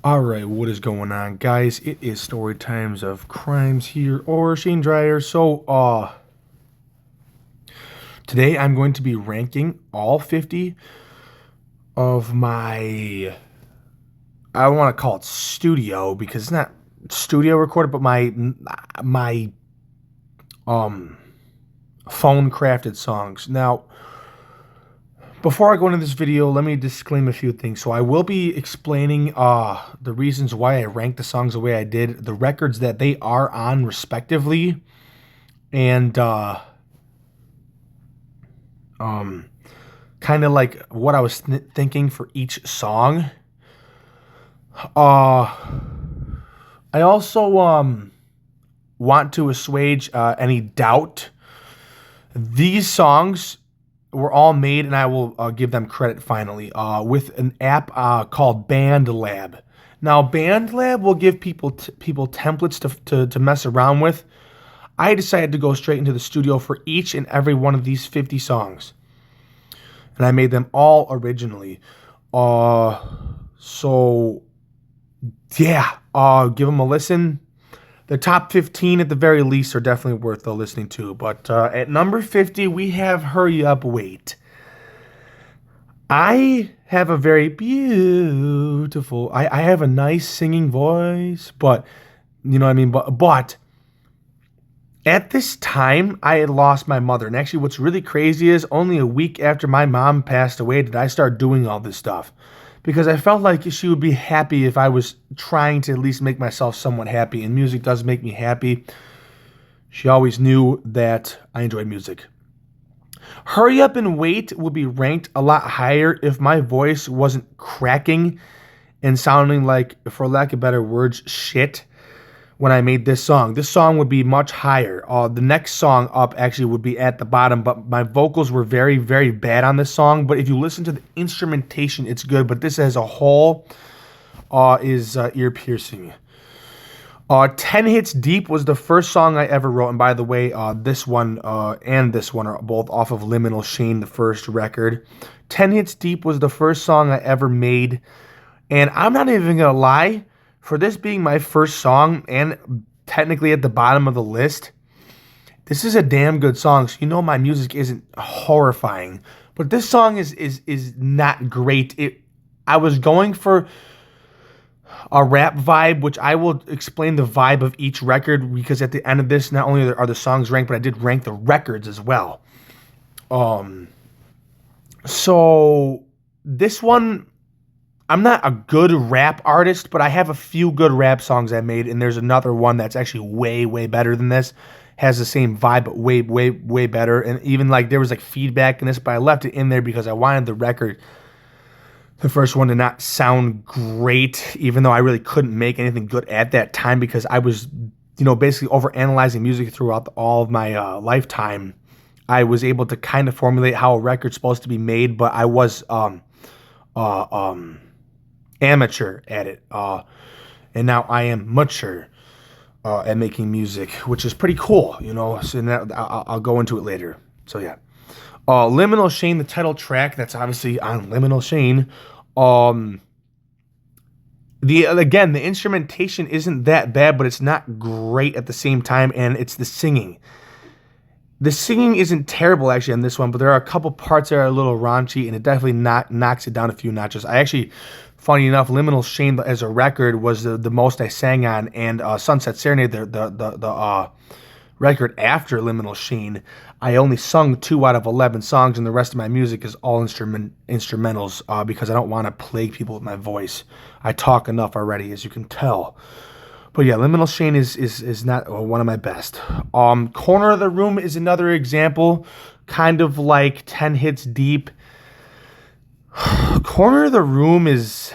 Alright, what is going on, guys? It is Story Times of Crimes here, or Shane Dryer. Today I'm going to be ranking all 50 of my, I don't want to call it studio, because it's not studio recorded, but my phone crafted songs. Now, before I go into this video, let me disclaim a few things. So I will be explaining the reasons why I ranked the songs the way I did, the records that they are on respectively, and kind of like what I was thinking for each song. I also want to assuage any doubt. These songs were all made, and I will give them credit finally, with an app called BandLab. Now, BandLab will give people templates to mess around with. I decided to go straight into the studio for each and every one of these 50 songs, and I made them all originally. So yeah, give them a listen. The top 15 at the very least are definitely worth listening to. But at number 50, we have Hurry Up, Wait. I have a very beautiful, I have a nice singing voice, but, you know what I mean? But at this time, I had lost my mother. And actually, what's really crazy is only a week after my mom passed away did I start doing all this stuff, because I felt like she would be happy if I was trying to at least make myself somewhat happy, and music does make me happy. She always knew that I enjoyed music. Hurry Up and Wait would be ranked a lot higher if my voice wasn't cracking and sounding like, for lack of better words, shit when I made this song. This song would be much higher. The next song up actually would be at the bottom, but my vocals were very, very bad on this song. But if you listen to the instrumentation, it's good. But this as a whole is ear-piercing. 10 Hits Deep was the first song I ever wrote. And by the way, this one and this one are both off of Liminal Shame, the first record. 10 Hits Deep was the first song I ever made. And I'm not even going to lie, for this being my first song and technically at the bottom of the list, this is a damn good song. So you know my music isn't horrifying, but this song is not great. I was going for a rap vibe, which I will explain the vibe of each record, because at the end of this, not only are the songs ranked, but I did rank the records as well. So this one, I'm not a good rap artist, but I have a few good rap songs I made, and there's another one that's actually way, way better than this. Has the same vibe, but way, way, way better. And even like there was like feedback in this, but I left it in there because I wanted the record, the first one, to not sound great, even though I really couldn't make anything good at that time, because I was, basically overanalyzing music throughout all of my lifetime. I was able to kind of formulate how a record's supposed to be made, but I was amateur at it, and now I am mature at making music, which is pretty cool, so I'll go into it later. So yeah, Liminal Shame, the title track, that's obviously on Liminal Shame. The instrumentation isn't that bad, but it's not great at the same time, and it's the singing. The singing isn't terrible, actually, on this one, but there are a couple parts that are a little raunchy, and it definitely knocks it down a few notches. I actually, funny enough, Liminal Shame as a record was the most I sang on, and Sunset Serenade, the record after Liminal Shame, I only sung 2 out of 11 songs, and the rest of my music is all instrumentals, because I don't want to plague people with my voice. I talk enough already, as you can tell. But yeah, Liminal Shame is not one of my best. Corner of the Room is another example, kind of like 10 Hits Deep. Corner of the Room is,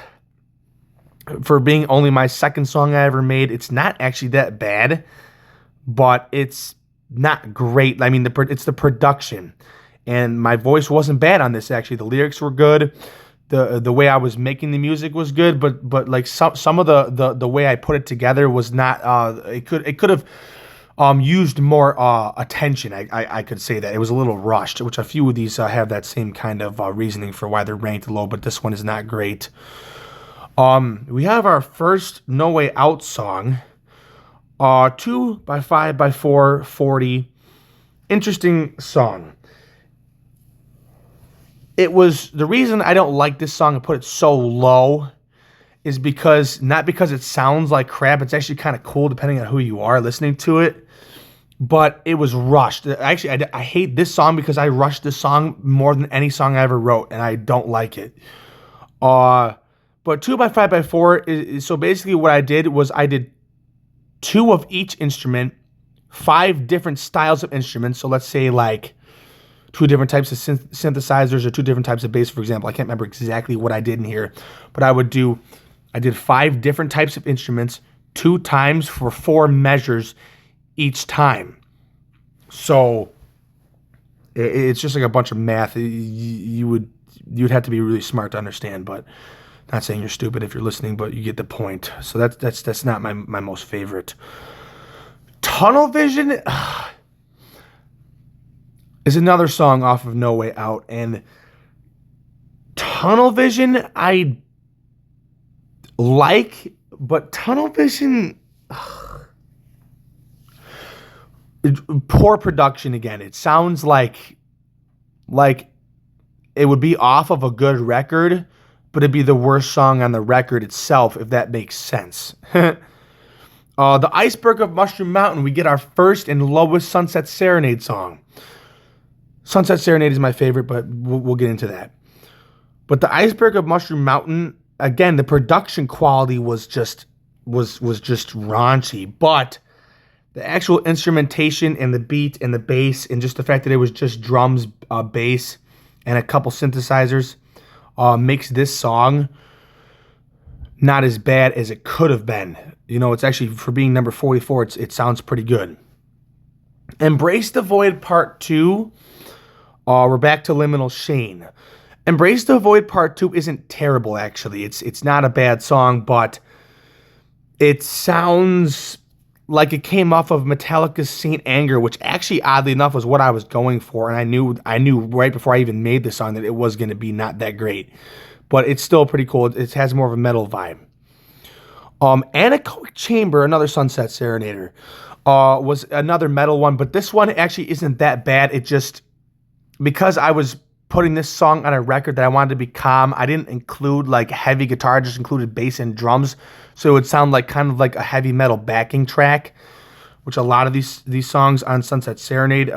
for being only my second song I ever made, it's not actually that bad, but it's not great. I mean, it's the production, and my voice wasn't bad on this, actually. The lyrics were good. The way I was making the music was good, but like some of the way I put it together was not. It could have used more attention. I could say that it was a little rushed, which a few of these have that same kind of reasoning for why they're ranked low, but this one is not great. We have our first No Way Out song. 2 by 5 by 4 40. Interesting song. It was the reason I don't like this song and put it so low is because not because it sounds like crap. It's actually kind of cool depending on who you are listening to it. But it was rushed. Actually, I hate this song because I rushed this song more than any song I ever wrote, and I don't like it. But 2 by 5 by 4 is so basically what I did was I did 2 of each instrument, 5 different styles of instruments. So let's say like 2 different types of synthesizers or 2 different types of bass, for example. I can't remember exactly what I did in here, but I did 5 different types of instruments 2 times for 4 measures each time. So it's just like a bunch of math. You'd have to be really smart to understand, but not saying you're stupid if you're listening, but you get the point. So that's not my most favorite. Tunnel Vision is another song off of No Way Out, and Tunnel Vision I like, but Tunnel Vision poor production again. It sounds like it would be off of a good record, but it'd be the worst song on the record itself, if that makes sense. The Iceberg of Mushroom Mountain, we get our first and lowest Sunset Serenade song. Sunset Serenade is my favorite, but we'll get into that. But the Iceberg of Mushroom Mountain, again, the production quality was just raunchy, but the actual instrumentation and the beat and the bass and just the fact that it was just drums, bass, and a couple synthesizers makes this song not as bad as it could have been. You know, it's actually, for being number 44, it sounds pretty good. Embrace the Void Part 2. We're back to Liminal Shane. Embrace the Void Part 2 isn't terrible, actually. It's not a bad song, but it sounds like it came off of Metallica's Saint Anger, which actually, oddly enough, was what I was going for, and I knew right before I even made the song that it was going to be not that great. But it's still pretty cool. It has more of a metal vibe. Anechoic Chamber, another Sunset Serenader, was another metal one, but this one actually isn't that bad. It just, because I was putting this song on a record that I wanted to be calm, I didn't include like heavy guitar, I just included bass and drums, so it would sound like kind of like a heavy metal backing track, which a lot of these songs on Sunset Serenade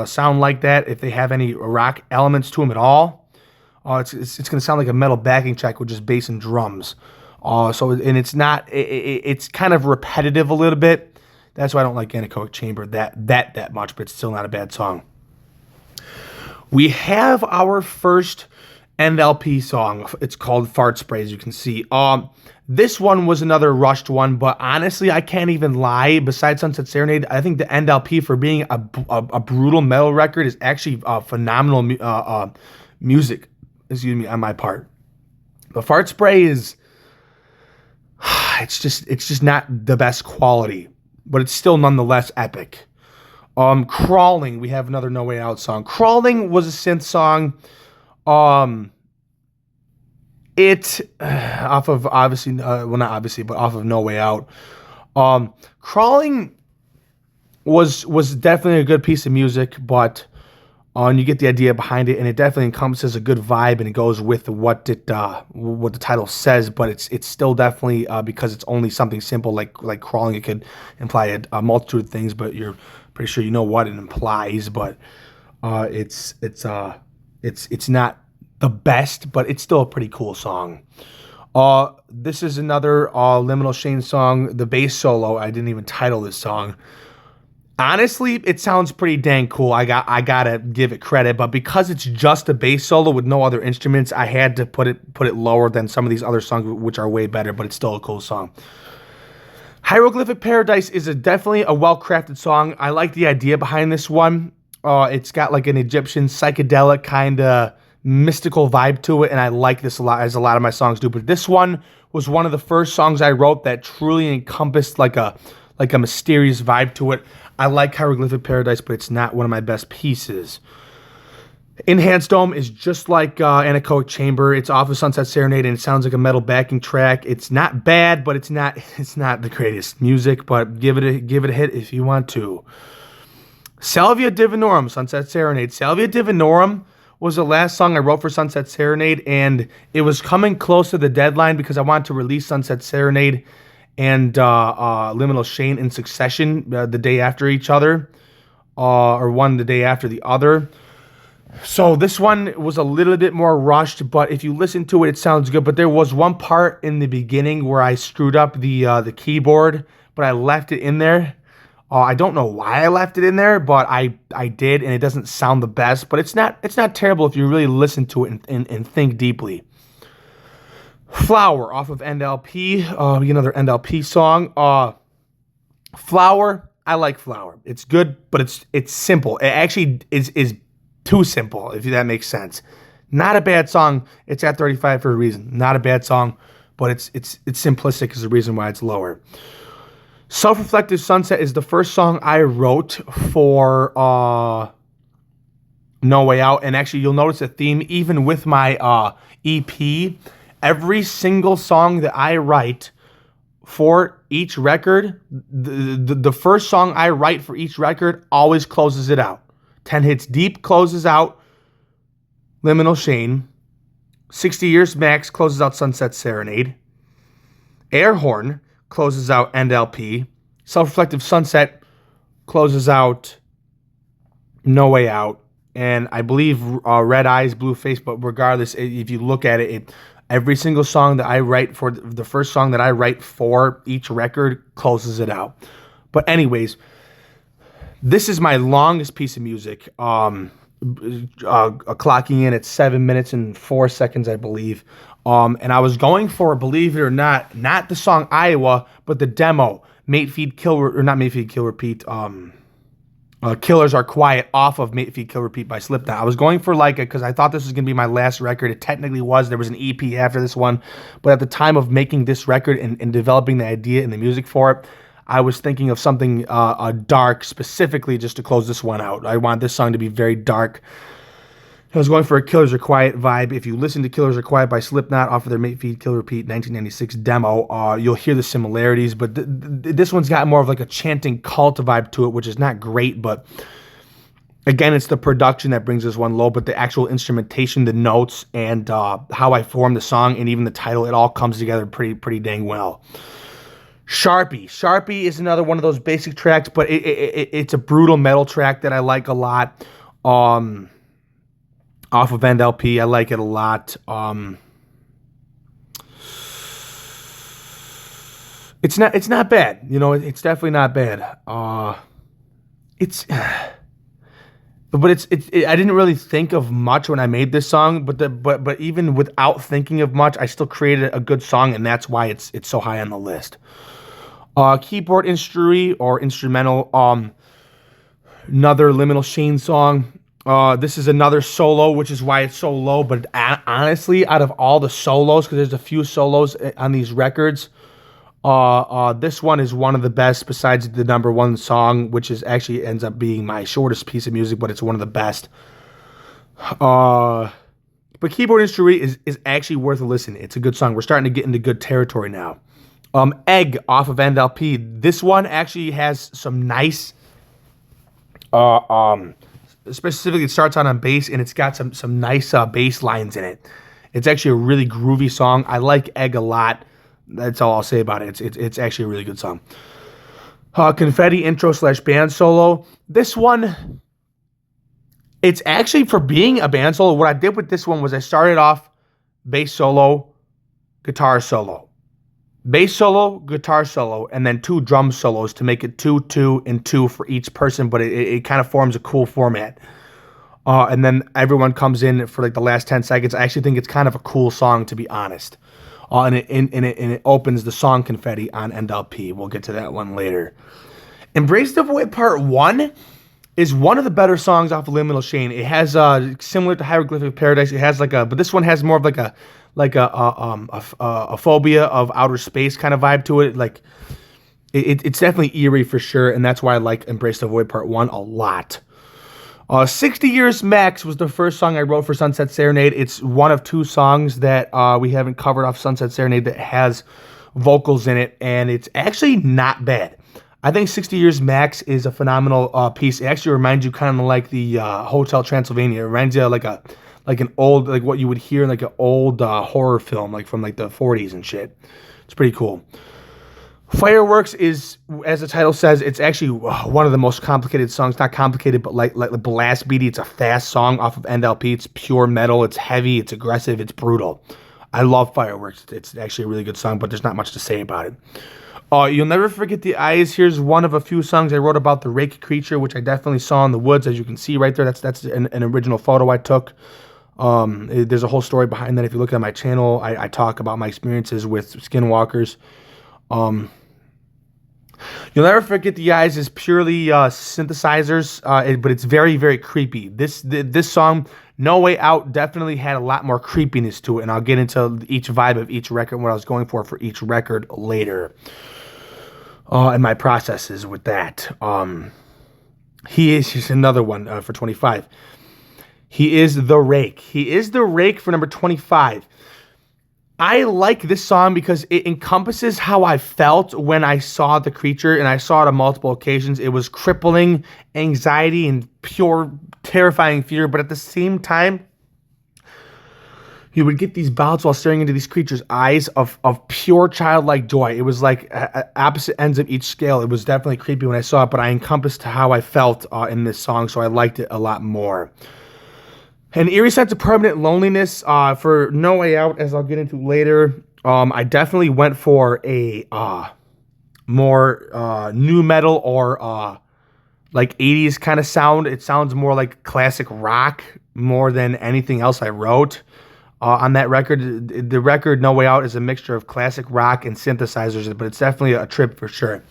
sound like that if they have any rock elements to them at all. It's going to sound like a metal backing track with just bass and drums. And it's not, it's kind of repetitive a little bit. That's why I don't like Anechoic Chamber that much, but it's still not a bad song. We have our first NLP song. It's called Fart Spray, as you can see. This one was another rushed one, but honestly, I can't even lie. Besides Sunset Serenade, I think the NLP, for being a brutal metal record, is actually phenomenal music. Excuse me, on my part. The Fart Spray is, it's just not the best quality, but it's still nonetheless epic. Crawling, we have another No Way Out song. Crawling was a synth song. It off of obviously, well, not obviously, but off of No Way Out. Crawling was definitely a good piece of music, but you get the idea behind it, and it definitely encompasses a good vibe, and it goes with what the title says. But it's still definitely because it's only something simple like crawling. It could imply a multitude of things, but you're pretty sure you know what it implies. But it's not the best, but it's still a pretty cool song. This is another Liminal Shane song. The bass solo, I didn't even title this song. Honestly, it sounds pretty dang cool. I gotta give it credit, but because it's just a bass solo with no other instruments, I had to put it lower than some of these other songs, which are way better. But it's still a cool song. Hieroglyphic Paradise is definitely a well-crafted song. I like the idea behind this one. It's got like an Egyptian psychedelic kind of mystical vibe to it, and I like this a lot, as a lot of my songs do. But this one was one of the first songs I wrote that truly encompassed like a mysterious vibe to it. I like Hieroglyphic Paradise, but it's not one of my best pieces. Enhanced Dome is just like Anechoic Chamber. It's off of Sunset Serenade, and it sounds like a metal backing track. It's not bad, but it's not the greatest music. But give it a hit if you want to. Salvia Divinorum, Sunset Serenade. Salvia Divinorum was the last song I wrote for Sunset Serenade, and it was coming close to the deadline because I wanted to release Sunset Serenade and Liminal Shane in succession the day after each other, or one the day after the other. So this one was a little bit more rushed, but if you listen to it, it sounds good. But there was one part in the beginning where I screwed up the keyboard, but I left it in there. I don't know why I left it in there, but I did, and it doesn't sound the best. But it's not terrible if you really listen to it and think deeply. Flower off of NLP, another NLP song. Flower, I like Flower. It's good, but it's simple. It actually is too simple, if that makes sense. Not a bad song. It's at 35 for a reason. Not a bad song, but it's simplistic is the reason why it's lower. Self-Reflective Sunset is the first song I wrote for No Way Out, and actually you'll notice a theme even with my EP. Every single song that I write for each record, the first song I write for each record always closes it out. 10 Hits Deep closes out Liminal Shane. 60 Years Max closes out Sunset Serenade. Airhorn closes out NLP. Self-Reflective Sunset closes out No Way Out. And I believe Red Eyes, Blue Face, but regardless, if you look at it, every single song that I write for the first song that I write for each record closes it out. But anyways, this is my longest piece of music, clocking in at 7 minutes and 4 seconds, I believe. And I was going for, believe it or not the song Iowa, but the demo, Mate Feed Kill, or not Mate Feed Kill Repeat, Killers Are Quiet off of Mate Feed Kill Repeat by Slipknot. I was going for because I thought this was going to be my last record. It technically was. There was an EP after this one. But at the time of making this record and developing the idea and the music for it, I was thinking of something dark specifically just to close this one out. I want this song to be very dark. I was going for a Killers Are Quiet vibe. If you listen to Killers Are Quiet by Slipknot off of their Mate Feed Kill Repeat 1996 demo, you'll hear the similarities. But this one's got more of like a chanting cult vibe to it, which is not great. But again, it's the production that brings this one low. But the actual instrumentation, the notes, and how I form the song, and even the title, it all comes together pretty dang well. Sharpie is another one of those basic tracks, but it's a brutal metal track that I like a lot. Off of NLP, I like it a lot. It's not bad, it's definitely not bad. I didn't really think of much when I made this song, but even without thinking of much, I still created a good song, and that's why it's so high on the list. Keyboard instrumental, another Liminal Shane song. This is another solo, which is why it's so low. But honestly, out of all the solos, because there's a few solos on these records, this one is one of the best besides the number one song, which is actually ends up being my shortest piece of music, but it's one of the best. But Keyboard Instrument is actually worth a listen. It's a good song. We're starting to get into good territory now. Egg off of NLP. This one actually has some nice, specifically it starts on bass, and it's got some nice bass lines in it. It's actually a really groovy song. I like Egg a lot. That's all I'll say about it. It's actually a really good song. Confetti intro / band solo. This one, it's actually for being a band solo. What I did with this one was I started off bass solo, guitar solo. Bass solo, guitar solo, and then 2 drum solos to make it 2, 2, and 2 for each person, but it kind of forms a cool format. And then everyone comes in for like the last 10 seconds. I actually think it's kind of a cool song, to be honest. And it opens the song Confetti on NLP. We'll get to that one later. Embrace the Void Part 1 is one of the better songs off of Liminal Shane. It has similar to Hieroglyphic Paradise. It has but this one has more of a phobia of outer space kind of vibe to it. It's definitely eerie for sure, and that's why I like Embrace the Void Part 1 a lot. 60 Years Max was the first song I wrote for Sunset Serenade. It's one of two songs that we haven't covered off Sunset Serenade that has vocals in it, and it's actually not bad. I think 60 Years Max is a phenomenal piece. It actually reminds you kind of like the Hotel Transylvania. It reminds you of like an old, like what you would hear in like an old horror film, like from like the 40s and shit. It's pretty cool. Fireworks is, as the title says, it's actually one of the most complicated songs. Not complicated, but like blast beaty. It's a fast song off of NLP. It's pure metal. It's heavy. It's aggressive. It's brutal. I love Fireworks. It's actually a really good song, but there's not much to say about it. You'll Never Forget the Eyes. Here's one of a few songs I wrote about the rake creature, which I definitely saw in the woods, as you can see right there. That's an original photo I took. There's a whole story behind that. If you look at my channel, I talk about my experiences with skinwalkers. You'll Never Forget the Eyes is purely synthesizers, but it's very, very creepy. This song, No Way Out, definitely had a lot more creepiness to it, and I'll get into each vibe of each record, what I was going for each record later, and my processes with that. He is just another one for 25. He is the Rake. He is the Rake for number 25. I like this song because it encompasses how I felt when I saw the creature, and I saw it on multiple occasions. It was crippling anxiety and pure terrifying fear, but at the same time, you would get these bouts while staring into these creatures' eyes of pure childlike joy. It was like opposite ends of each scale. It was definitely creepy when I saw it, but I encompassed how I felt in this song, so I liked it a lot more. An eerie sense of permanent loneliness for No Way Out, as I'll get into later. I definitely went for a more new metal or like 80s kind of sound. It sounds more like classic rock more than anything else I wrote on that record. The record No Way Out is a mixture of classic rock and synthesizers, but it's definitely a trip for sure.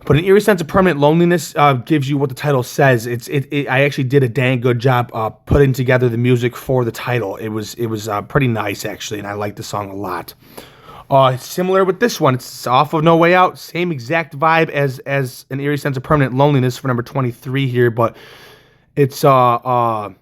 But an eerie sense of permanent loneliness gives you what the title says. I actually did a dang good job putting together the music for the title. It was pretty nice actually, and I like the song a lot. It's similar with this one. It's off of No Way Out. Same exact vibe as an eerie sense of permanent loneliness for number 23 here, but it's more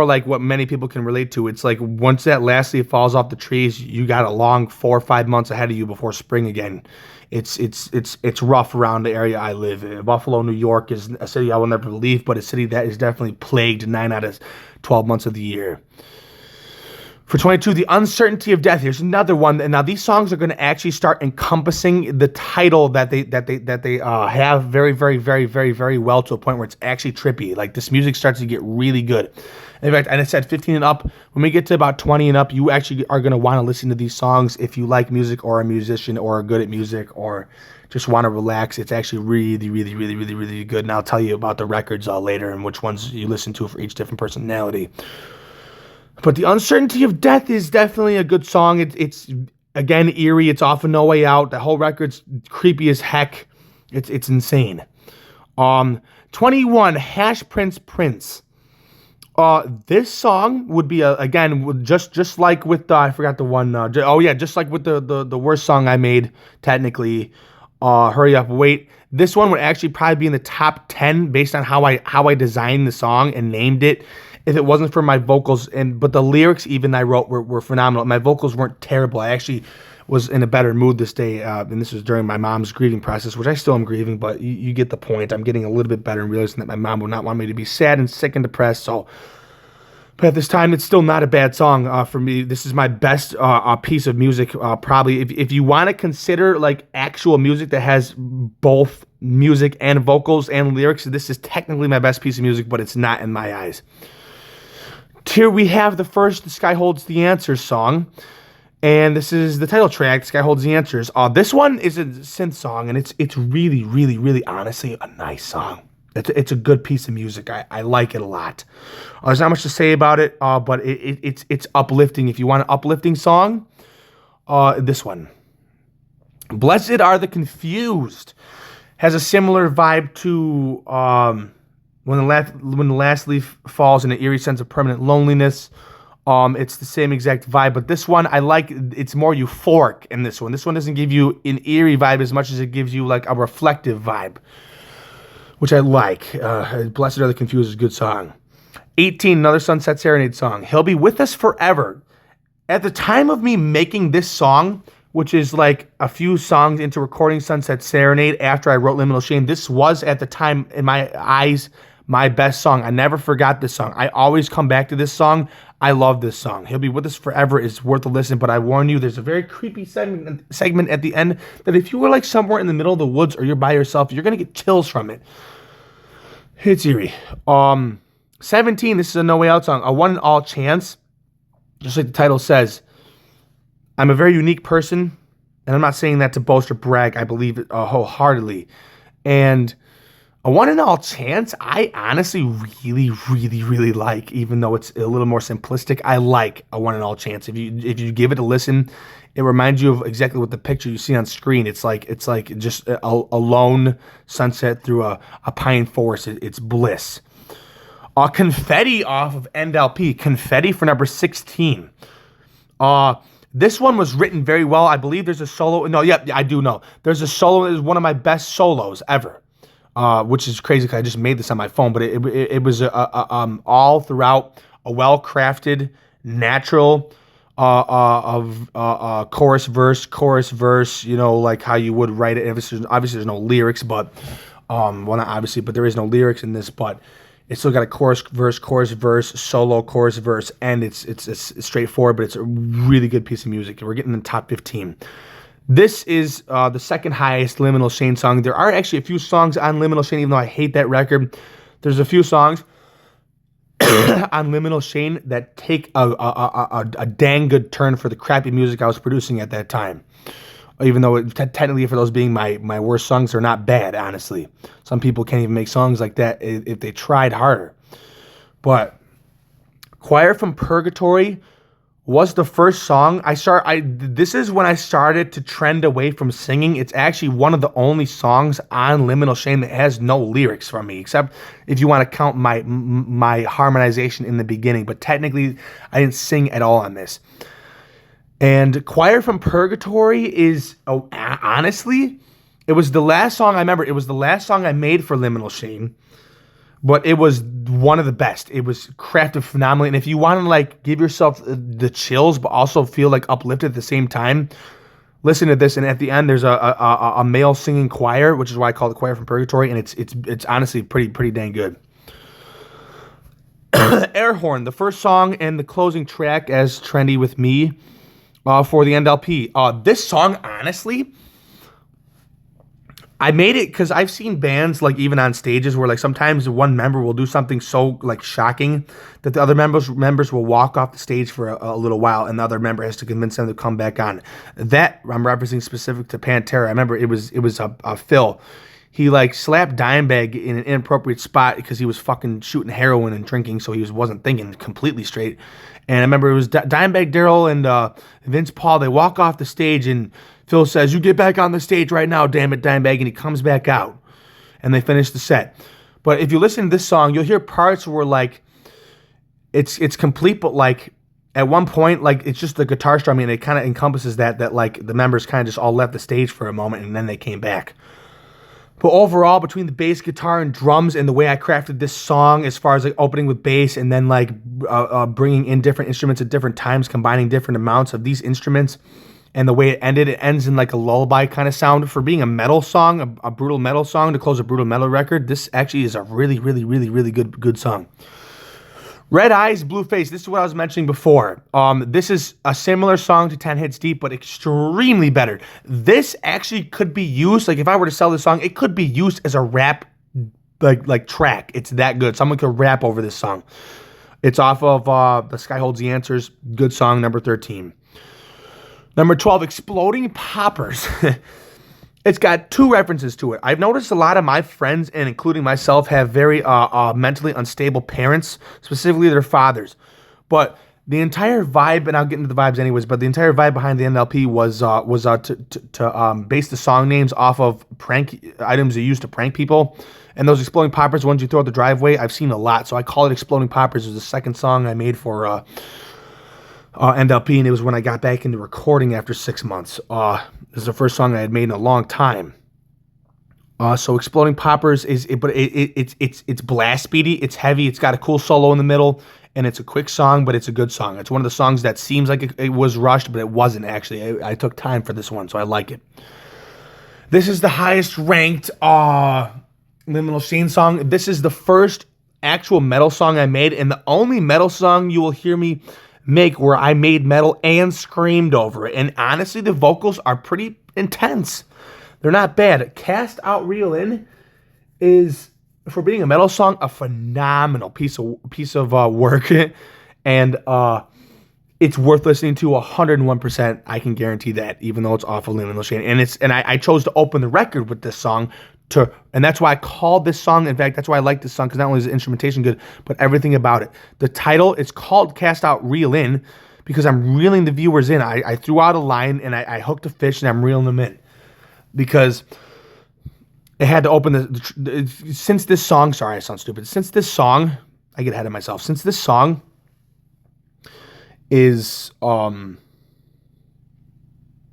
like what many people can relate to. It's like once that last leaf falls off the trees, you got a long 4 or 5 months ahead of you before spring again. It's rough around the area I live in. Buffalo, New York is a city I will never leave, but a city that is definitely plagued 9 out of 12 months of the year. For 22, The Uncertainty of Death. Here's another one. And now these songs are going to actually start encompassing the title that they have very, very, very, very, very well, to a point where it's actually trippy. Like this music starts to get really good. In fact, and I said 15 and up. When we get to about 20 and up, you actually are going to want to listen to these songs if you like music or a musician or are good at music or just want to relax. It's actually really, really, really, really, really good. And I'll tell you about the records later and which ones you listen to for each different personality. But The Uncertainty of Death is definitely a good song. It's again eerie. It's off of No Way Out. The whole record's creepy as heck. It's insane. 21, Hash Prince Prince. This song would be again just like with I forgot the one. Just like with the worst song I made technically. Hurry Up Wait. This one would actually probably be in the top 10 based on how I designed the song and named it. If it wasn't for my vocals, but the lyrics even I wrote were phenomenal. My vocals weren't terrible. I actually was in a better mood this day, and this was during my mom's grieving process, which I still am grieving, but you get the point. I'm getting a little bit better and realizing that my mom would not want me to be sad and sick and depressed. So, but at this time, it's still not a bad song for me. This is my best piece of music, probably. If you want to consider like actual music that has both music and vocals and lyrics, this is technically my best piece of music, but it's not in my eyes. Here we have the first The Sky Holds the Answers song, and this is the title track, The Sky Holds the Answers. This one is a synth song, and it's really, really, really honestly a nice song. It's a good piece of music. I like it a lot. There's not much to say about it, but it's uplifting. If you want an uplifting song, this one. Blessed Are the Confused has a similar vibe to when the last leaf falls, in an eerie sense of permanent loneliness. It's the same exact vibe, but this one I like. It's more euphoric in this one. This one doesn't give you an eerie vibe as much as it gives you like a reflective vibe, which I like. Blessed Are the Confused is a good song. 18, another Sunset Serenade song. He'll Be With Us Forever. At the time of me making this song, which is like a few songs into recording Sunset Serenade after I wrote Liminal Shame, this was at the time, in my eyes, my best song. I never forgot this song. I always come back to this song. I love this song. He'll Be With Us Forever is worth a listen, but I warn you, there's a very creepy segment at the end that if you were like somewhere in the middle of the woods or you're by yourself, you're going to get chills from it. It's eerie. 17, this is a No Way Out song, A One and All Chance. Just like the title says, I'm a very unique person, and I'm not saying that to boast or brag. I believe it wholeheartedly. And A One and All Chance, I honestly really, really, really like, even though it's a little more simplistic. I like A One and All Chance. If you give it a listen, it reminds you of exactly what the picture you see on screen. It's like just a lone sunset through a pine forest. It's bliss. Confetti off of End LP. Confetti for number 16. This one was written very well. I believe there's a solo. No, yeah, I do know. There's a solo. It is one of my best solos ever, which is crazy because I just made this on my phone. But it was all throughout a well-crafted, natural chorus, verse. You know, like how you would write it. Obviously, there's no lyrics, but well, not obviously, but there is no lyrics in this, but. It's still got a chorus, verse, solo, chorus, verse, and it's straightforward, but it's a really good piece of music. We're getting in the top 15. This is the second highest Liminal Shame song. There are actually a few songs on Liminal Shame, even though I hate that record. There's a few songs on Liminal Shame that take a dang good turn for the crappy music I was producing at that time. Even though technically for those being my worst songs, they're not bad, honestly. Some people can't even make songs like that if they tried harder. But Choir from Purgatory was the first song this is when I started to trend away from singing. It's actually one of the only songs on Liminal Shame that has no lyrics from me, except if you want to count my harmonization in the beginning. But technically, I didn't sing at all on this. And Choir from Purgatory is, honestly, it was the last song I remember. It was the last song I made for Liminal Shame, but it was one of the best. It was crafted phenomenally. And if you want to like give yourself the chills, but also feel like uplifted at the same time, listen to this. And at the end, there's a male singing choir, which is why I call it Choir from Purgatory. And it's honestly pretty dang good. Air Horn, the first song and the closing track as Trendy with Me. For the End LP. This song, honestly, I made it because I've seen bands, like, even on stages where, like, sometimes one member will do something so, like, shocking that the other members will walk off the stage for a little while, and the other member has to convince them to come back on. That, I'm referencing specific to Pantera. I remember it was Phil. He, like, slapped Dimebag in an inappropriate spot because he was fucking shooting heroin and drinking, so he wasn't thinking completely straight. And I remember it was Dimebag Darrell and Vince Paul. They walk off the stage, and Phil says, "You get back on the stage right now, damn it, Dimebag," and he comes back out. And they finish the set. But if you listen to this song, you'll hear parts where, like, it's complete, but, like, at one point, like, it's just the guitar strumming, and it kind of encompasses that, like, the members kind of just all left the stage for a moment, and then they came back. But overall, between the bass guitar and drums and the way I crafted this song, as far as like opening with bass and then like bringing in different instruments at different times, combining different amounts of these instruments, and the way it ends in like a lullaby kind of sound. For being a metal song, a brutal metal song to close a brutal metal record, this actually is a really, really, really, really good song. Red Eyes, Blue Face. This is what I was mentioning before. This is a similar song to 10 Hits Deep, but extremely better. This actually could be used, like if I were to sell this song, it could be used as a rap like track. It's that good. Someone could rap over this song. It's off of The Sky Holds the Answers. Good song, number 13. Number 12, Exploding Poppers. It's got two references to it. I've noticed a lot of my friends, and including myself, have very mentally unstable parents, specifically their fathers. But the entire vibe, and I'll get into the vibes anyways, but the entire vibe behind the NLP was to base the song names off of prank items they used to prank people. And those exploding poppers, ones you throw at the driveway, I've seen a lot. So I call it Exploding Poppers. It was the second song I made for NLP, and it was when I got back into recording after 6 months. This is the first song I had made in a long time. So Exploding Poppers it's blast beaty, it's heavy, it's got a cool solo in the middle, and it's a quick song, but it's a good song. It's one of the songs that seems like it was rushed, but it wasn't actually. I took time for this one, so I like it. This is the highest ranked Liminal Sheen song. This is the first actual metal song I made, and the only metal song you will hear me make where I made metal and screamed over it. And honestly, the vocals are pretty intense. They're not bad. Cast Out Reel In is, for being a metal song, a phenomenal piece of work, and it's worth listening to 101%. I can guarantee that, even though it's off of Liminal Sheen. And I chose to open the record with this song and that's why I called this song. In fact, that's why I like this song, because not only is the instrumentation good, but everything about it. The title, it's called Cast Out Reel In because I'm reeling the viewers in. I threw out a line and I hooked a fish and I'm reeling them in. Because it had to open since this song, sorry, I sound stupid. Since this song, I get ahead of myself. Since this song is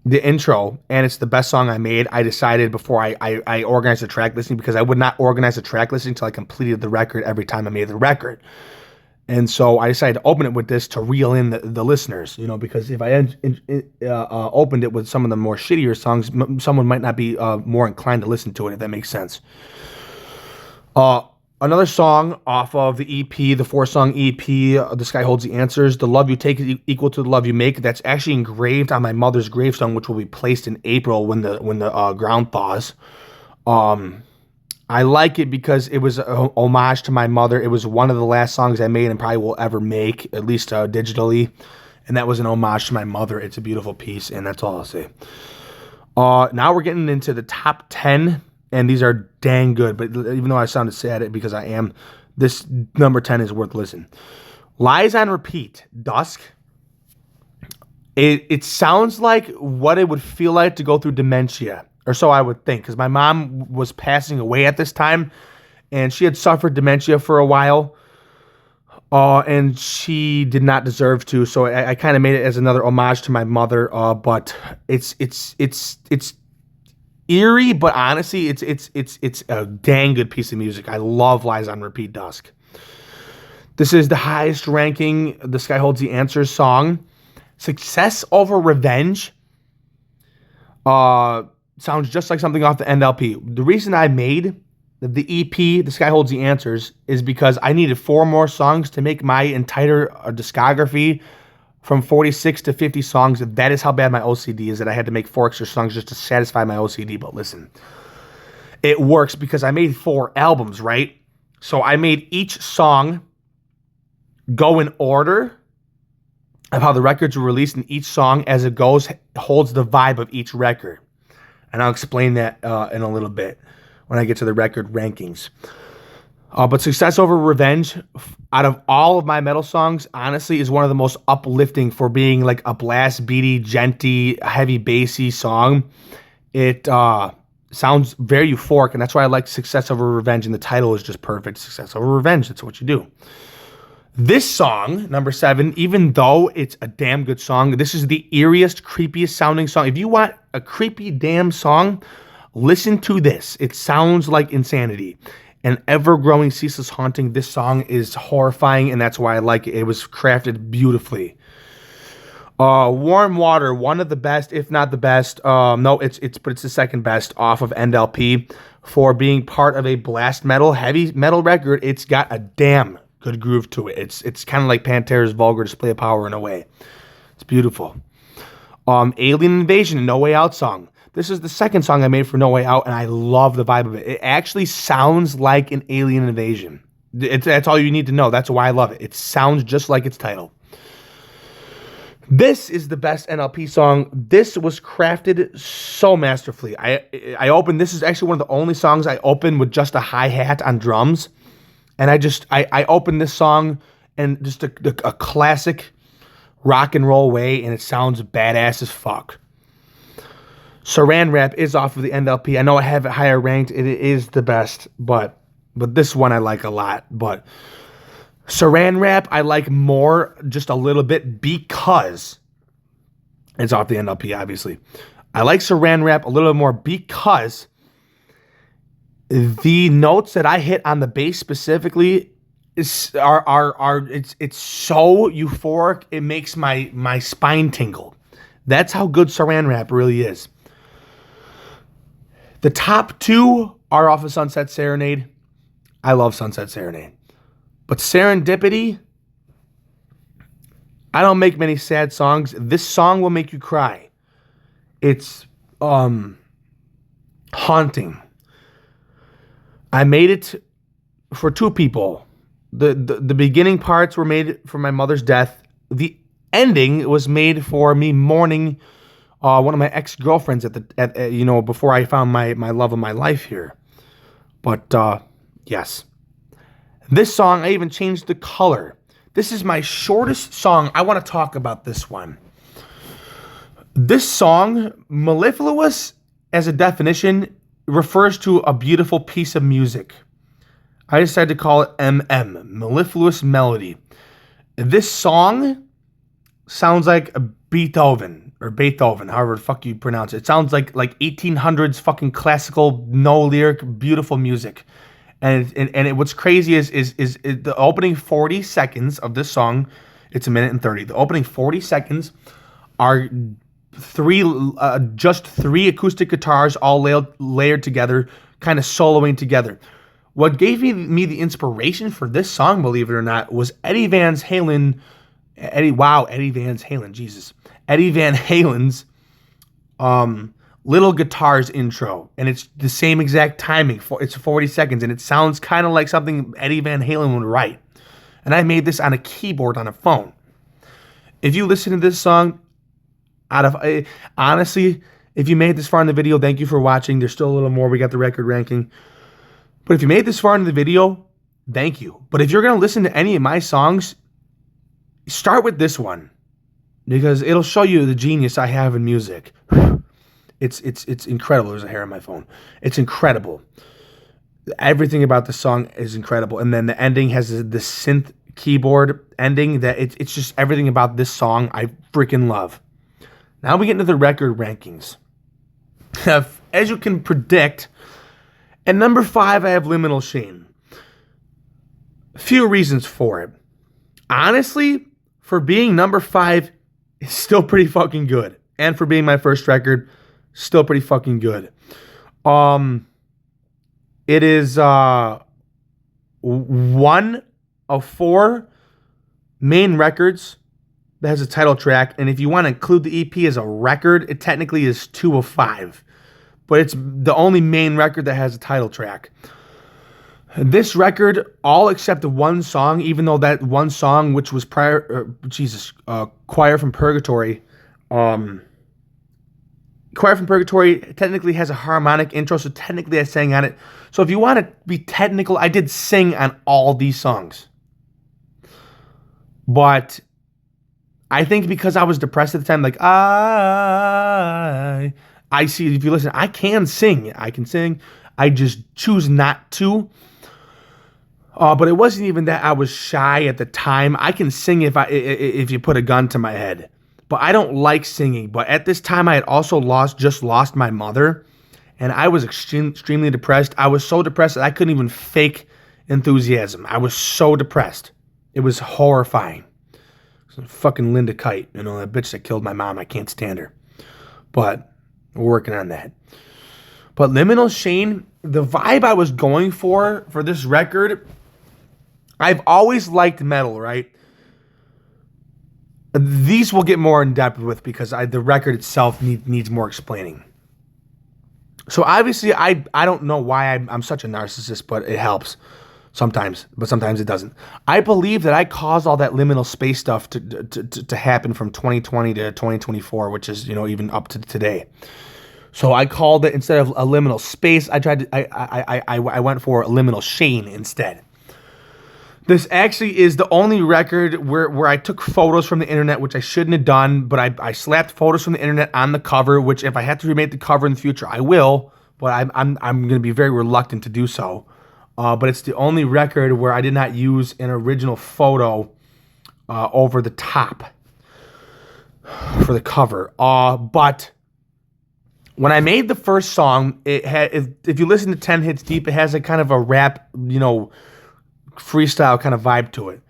the intro and it's the best song I made, I decided before I organized the track listing, because I would not organize the track listing until I completed the record every time I made the record. And so I decided to open it with this to reel in the listeners, because if I opened it with some of the more shittier songs, someone might not be more inclined to listen to it, if that makes sense. Another song off of the EP, the 4-song EP, The Sky Holds the Answers, The Love You Take is Equal to the Love You Make. That's actually engraved on my mother's gravestone, which will be placed in April when the ground thaws. I like it because it was a homage to my mother. It was one of the last songs I made and probably will ever make, at least digitally. And that was an homage to my mother. It's a beautiful piece, and that's all I'll say. Now we're getting into the top 10, and these are dang good. But even though I sounded sad because I am, this number 10 is worth listening. Lies on Repeat, Dusk. It sounds like what it would feel like to go through dementia. Or so I would think, because my mom was passing away at this time, and she had suffered dementia for a while, and she did not deserve to. So I kind of made it as another homage to my mother. But it's eerie, but honestly, it's a dang good piece of music. I love Lies on Repeat, Dusk. This is the highest ranking The Sky Holds the Answers song. Success Over Revenge. Sounds just like something off the NLP. The reason I made the EP, The Sky Holds the Answers, is because I needed 4 more songs to make my entire discography from 46 to 50 songs. That is how bad my OCD is, that I had to make 4 extra songs just to satisfy my OCD. But listen, it works because I made 4 albums, right? So I made each song go in order of how the records were released, and each song as it goes holds the vibe of each record. And I'll explain that in a little bit when I get to the record rankings. But Success Over Revenge, out of all of my metal songs, honestly, is one of the most uplifting for being like a blast beaty, genty, heavy bassy song. It sounds very euphoric, and that's why I like Success Over Revenge, and the title is just perfect. Success Over Revenge, that's what you do. This song, number 7, even though it's a damn good song, this is the eeriest, creepiest sounding song. If you want a creepy damn song, listen to this. It sounds like insanity. An ever-growing, ceaseless haunting. This song is horrifying, and that's why I like it. It was crafted beautifully. Warm Water, one of the best, if not the best. No, it's the second best off of NLP for being part of a blast metal, heavy metal record. It's got a damn good groove to it. It's kind of like Pantera's Vulgar Display of Power in a way. It's beautiful. Alien Invasion, No Way Out song. This is the second song I made for No Way Out, and I love the vibe of it. It actually sounds like an alien invasion. That's all you need to know. That's why I love it. It sounds just like its title. This is the best NLP song. This was crafted so masterfully. I opened, this is actually one of the only songs I opened with just a hi-hat on drums. And I opened this song in just a classic rock and roll way, and it sounds badass as fuck. Saran Wrap is off of the NLP. I know I have it higher ranked. It is the best, but this one I like a lot. But Saran Wrap I like more just a little bit because it's off the NLP, obviously. I like Saran Wrap a little bit more because The notes that I hit on the bass specifically it's so euphoric. It makes my spine tingle. That's how good Saran Wrap really is. The top two are off of Sunset Serenade. I love Sunset Serenade. But Serendipity, I don't make many sad songs. This song will make you cry. It's haunting. I made it for two people. The beginning parts were made for my mother's death. The ending was made for me mourning one of my ex-girlfriends before I found my love of my life here. But yes. This song, I even changed the color. This is my shortest song. I want to talk about this one. This song, mellifluous, as a definition, refers to a beautiful piece of music. I decided to call it MM, mellifluous melody. This song sounds like a Beethoven, however the fuck you pronounce it. It sounds like 1800s fucking classical, no lyric, beautiful music. And what's crazy is the opening 40 seconds of this song. It's 1:30. The opening 40 seconds are just three acoustic guitars all layered together, kind of soloing together. What gave me the inspiration for this song, believe it or not, was Eddie Van Halen's Little Guitars intro, and it's the same exact timing. It's 40 seconds, and it sounds kind of like something Eddie Van Halen would write. And I made this on a keyboard on a phone. If you listen to this song, honestly, if you made this far in the video, thank you for watching. There's still a little more. We got the record ranking. But if you made this far into the video, thank you. But if you're going to listen to any of my songs, start with this one, because it'll show you the genius I have in music. It's incredible. There's a hair on my phone. It's incredible. Everything about the song is incredible. And then the ending has the synth keyboard ending that it's just everything about this song I freaking love. Now we get into the record rankings. As you can predict, at number 5, I have Liminal Shame. A few reasons for it. Honestly, for being number 5, it's still pretty fucking good. And for being my first record, still pretty fucking good. It is one of 4 main records that has a title track, and if you want to include the EP as a record, it technically is 2 of 5. But it's the only main record that has a title track. This record, all except the one song, even though that one song, which was Choir from Purgatory, Choir from Purgatory technically has a harmonic intro, so technically I sang on it. So if you want to be technical, I did sing on all these songs. But I think because I was depressed at the time, I see, if you listen, I can sing. I can sing. I just choose not to. But it wasn't even that I was shy at the time. I can sing if you put a gun to my head. But I don't like singing. But at this time, I had also just lost my mother. And I was extremely depressed. I was so depressed that I couldn't even fake enthusiasm. I was so depressed. It was horrifying. Fucking Linda Kite, that bitch that killed my mom. I can't stand her. But we're working on that. But Liminal Shame, the vibe I was going for this record, I've always liked metal, right? These we'll get more in depth with because the record itself needs more explaining. So obviously, I don't know why I'm such a narcissist, but it helps sometimes, but sometimes it doesn't. I believe that I caused all that liminal space stuff to happen from 2020 to 2024, which is even up to today. So I called it, instead of a liminal space, I went for a liminal shame instead. This actually is the only record where I took photos from the internet, which I shouldn't have done, but I slapped photos from the internet on the cover, which if I have to remake the cover in the future, I will, but I'm going to be very reluctant to do so. But it's the only record where I did not use an original photo over the top for the cover. But when I made the first song, it had if you listen to 10 Hits Deep, it has a kind of a rap, freestyle kind of vibe to it.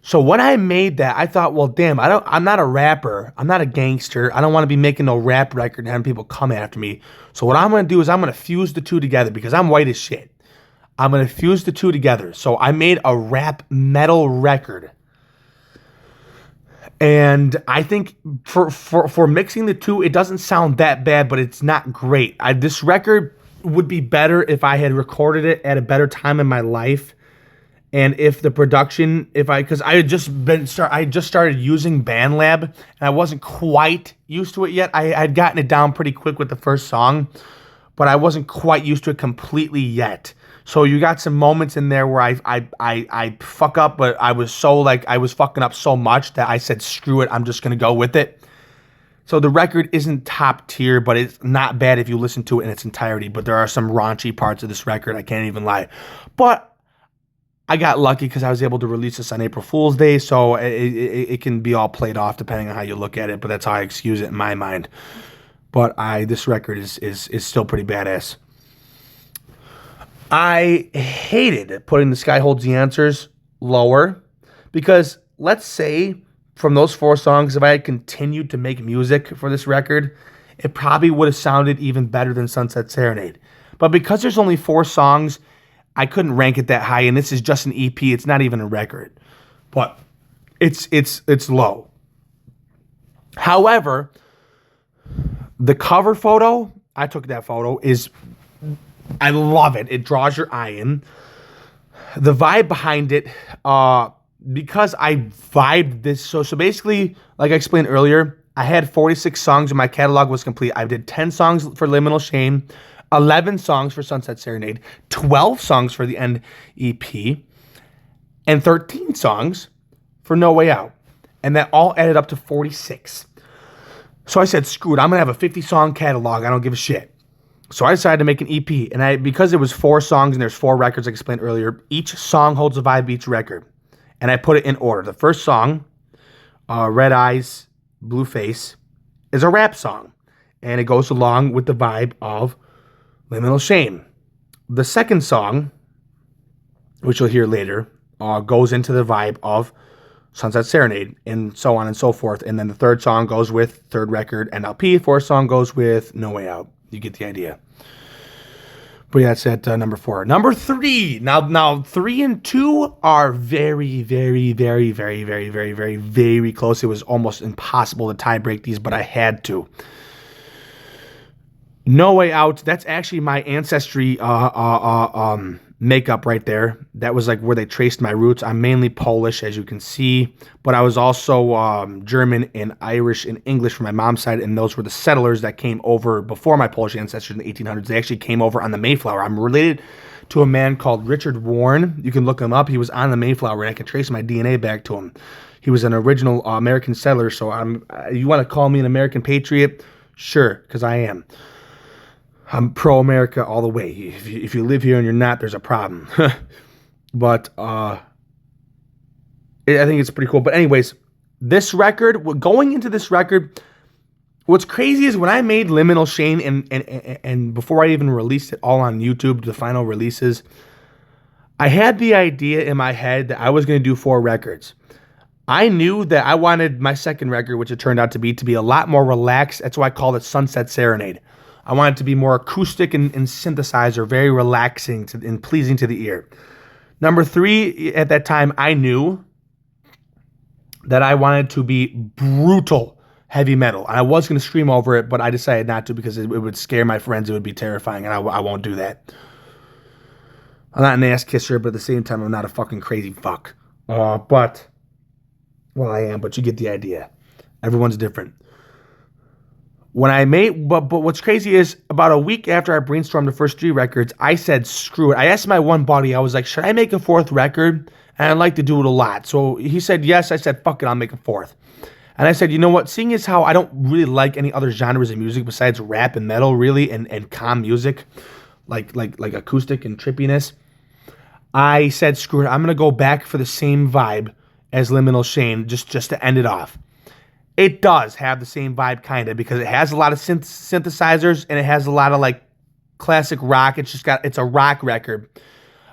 So when I made that, I thought, well, damn, I'm not a rapper. I'm not a gangster. I don't want to be making no rap record and having people come after me. So what I'm going to do is I'm going to fuse the two together because I'm white as shit. I'm going to fuse the two together. So I made a rap metal record. And I think for mixing the two, it doesn't sound that bad, but it's not great. This record would be better if I had recorded it at a better time in my life. And if the production, because I just started using BandLab, and I wasn't quite used to it yet. I'd gotten it down pretty quick with the first song, but I wasn't quite used to it completely yet. So you got some moments in there where I fuck up, but I was fucking up so much that I said, screw it, I'm just gonna go with it. So the record isn't top tier, but it's not bad if you listen to it in its entirety. But there are some raunchy parts of this record, I can't even lie. But I got lucky because I was able to release this on April Fool's Day, so it can be all played off depending on how you look at it, but that's how I excuse it in my mind. But this record is still pretty badass. I hated putting The Sky Holds the Answers lower because let's say from those 4 songs, if I had continued to make music for this record, it probably would have sounded even better than Sunset Serenade. But because there's only 4 songs, I couldn't rank it that high, and this is just an EP. It's not even a record, but it's low. However, the cover photo, I took that photo, I love it. It draws your eye in. The vibe behind it, because I vibed this. So basically, like I explained earlier, I had 46 songs and my catalog was complete. I did 10 songs for Liminal Shame, 11 songs for Sunset Serenade, 12 songs for the End EP, and 13 songs for No Way Out. And that all added up to 46. So I said, screw it, I'm going to have a 50-song catalog. I don't give a shit. So I decided to make an EP. And because it was 4 songs and there's 4 records, like I explained earlier, each song holds a vibe each record. And I put it in order. The first song, Red Eyes, Blue Face, is a rap song. And it goes along with the vibe of Liminal Shame. The second song, which you'll hear later, goes into the vibe of Sunset Serenade, and so on and so forth. And then the third song goes with third record and LP. Fourth song goes with No Way Out. You get the idea. But yeah, that's at number 4. Number 3. Now 3 and 2 are very, very, very, very, very, very, very, very close. It was almost impossible to tie break these, but I had to. No Way Out, that's actually my ancestry makeup right there. That was like where they traced my roots. I'm mainly Polish, as you can see, but I was also German and Irish and English from my mom's side, and those were the settlers that came over before my Polish ancestors in the 1800s. They actually came over on the Mayflower. I'm related to a man called Richard Warren. You can look him up. He was on the Mayflower, and I can trace my DNA back to him. He was an original American settler, so you want to call me an American patriot? Sure, because I am. I'm pro-America all the way. If you live here and you're not, there's a problem. But I think it's pretty cool. But anyways, this record, going into this record, what's crazy is when I made Liminal Shame and before I even released it all on YouTube, the final releases, I had the idea in my head that I was going to do 4 records. I knew that I wanted my second record, which it turned out to be a lot more relaxed. That's why I called it Sunset Serenade. I want it to be more acoustic and synthesizer, very relaxing and pleasing to the ear. Number 3, at that time, I knew that I wanted to be brutal heavy metal. I was going to scream over it, but I decided not to because it would scare my friends. It would be terrifying, and I won't do that. I'm not an ass kisser, but at the same time, I'm not a fucking crazy fuck. Well, I am, but you get the idea. Everyone's different. When I made, but what's crazy is about a week after I brainstormed the first 3 records, I said, screw it. I asked my one buddy, I was like, should I make a 4th record? And I'd like to do it a lot. So he said, yes. I said, fuck it, I'll make a 4th. And I said, you know what? Seeing as how I don't really like any other genres of music besides rap and metal, really, and calm music, like acoustic and trippiness, I said, screw it. I'm going to go back for the same vibe as Liminal Shame, just to end it off. It does have the same vibe, kind of, because it has a lot of synthesizers and it has a lot of like classic rock. It's a rock record.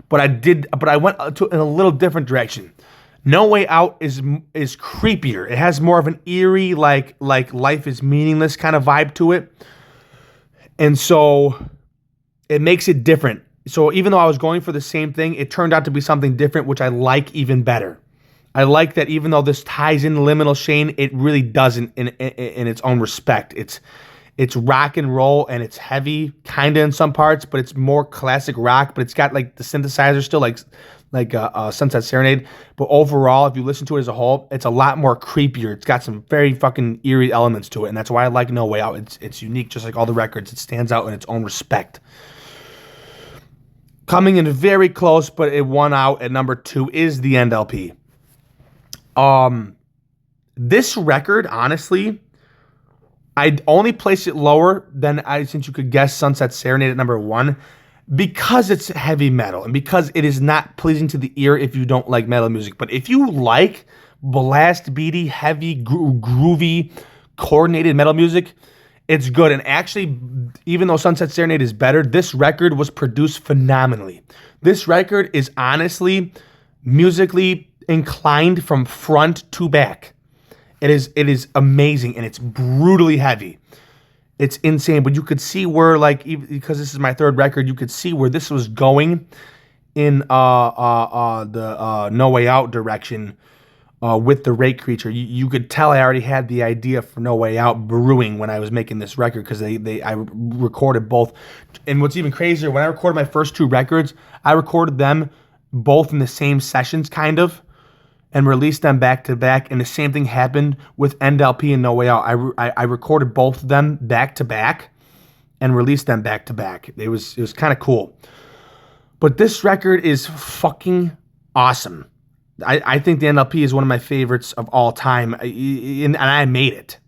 But I went in a little different direction. No Way Out is creepier. It has more of an eerie, like life is meaningless kind of vibe to it. And so it makes it different. So even though I was going for the same thing, it turned out to be something different, which I like even better. I like that even though this ties in Liminal Shane, it really doesn't in its own respect. It's rock and roll and it's heavy, kind of in some parts, but it's more classic rock. But it's got like the synthesizer still, like Sunset Serenade. But overall, if you listen to it as a whole, it's a lot more creepier. It's got some very fucking eerie elements to it, and that's why I like No Way Out. It's unique, just like all the records. It stands out in its own respect. Coming in very close, but it won out at number 2 is the NLP. This record, honestly, I'd only place it lower than since you could guess Sunset Serenade at number 1, because it's heavy metal and because it is not pleasing to the ear if you don't like metal music. But if you like blast beaty, heavy, groovy, coordinated metal music, it's good. And actually, even though Sunset Serenade is better, this record was produced phenomenally. This record is honestly musically inclined from front to back. It is amazing, and it's brutally heavy. It's insane, but you could see where, like, because this is my 3rd record, you could see where this was going in the No Way Out direction with the Rate Creature. You could tell I already had the idea for No Way Out brewing when I was making this record, because I recorded both. And what's even crazier, when I recorded my first 2 records, I recorded them both in the same sessions, kind of, and released them back to back. And the same thing happened with NLP and No Way Out. I recorded both of them back to back and released them back to back. It was kind of cool. But this record is fucking awesome. I think the NLP is one of my favorites of all time, and I made it.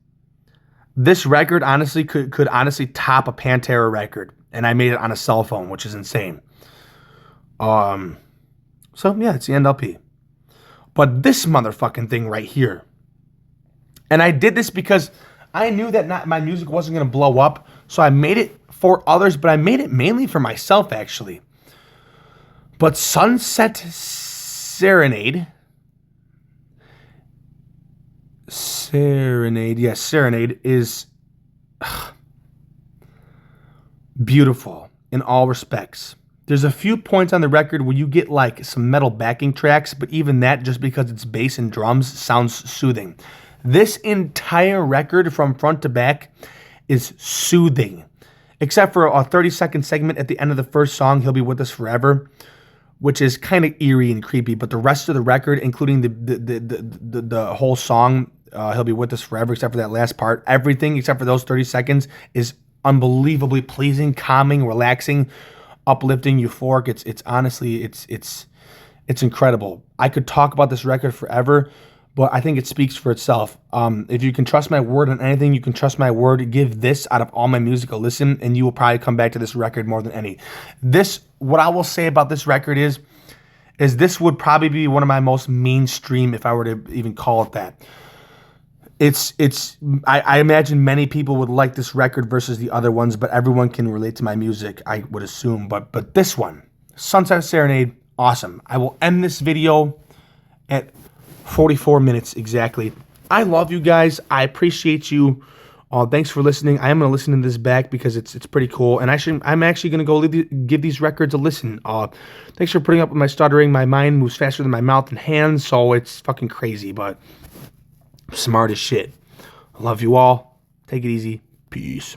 This record honestly could honestly top a Pantera record, and I made it on a cell phone, which is insane. So yeah, it's the NLP. But this motherfucking thing right here, and I did this because I knew that my music wasn't going to blow up, so I made it for others, but I made it mainly for myself, actually. But Sunset Serenade, Serenade is beautiful in all respects. There's a few points on the record where you get like some metal backing tracks, but even that, just because it's bass and drums, sounds soothing. This entire record from front to back is soothing, except for a 30-second segment at the end of the first song, He'll Be With Us Forever, which is kind of eerie and creepy. But the rest of the record, including the whole song, He'll Be With Us Forever, except for that last part, everything except for those 30 seconds is unbelievably pleasing, calming, relaxing, uplifting, euphoric. It's honestly, it's incredible. I could talk about this record forever, but I think it speaks for itself. If you can trust my word on anything, you can trust my word. Give this out of all my music a listen, and you will probably come back to this record more than any. What I will say about this record is this would probably be one of my most mainstream, if I were to even call it that. I imagine many people would like this record versus the other ones, but everyone can relate to my music, I would assume. But this one, Sunset Serenade, awesome. I will end this video at 44 minutes exactly. I love you guys. I appreciate you. Thanks for listening. I am going to listen to this back because it's pretty cool. And I'm actually going to go give these records a listen. Thanks for putting up with my stuttering. My mind moves faster than my mouth and hands, so it's fucking crazy, but smart as shit. I love you all. Take it easy. Peace.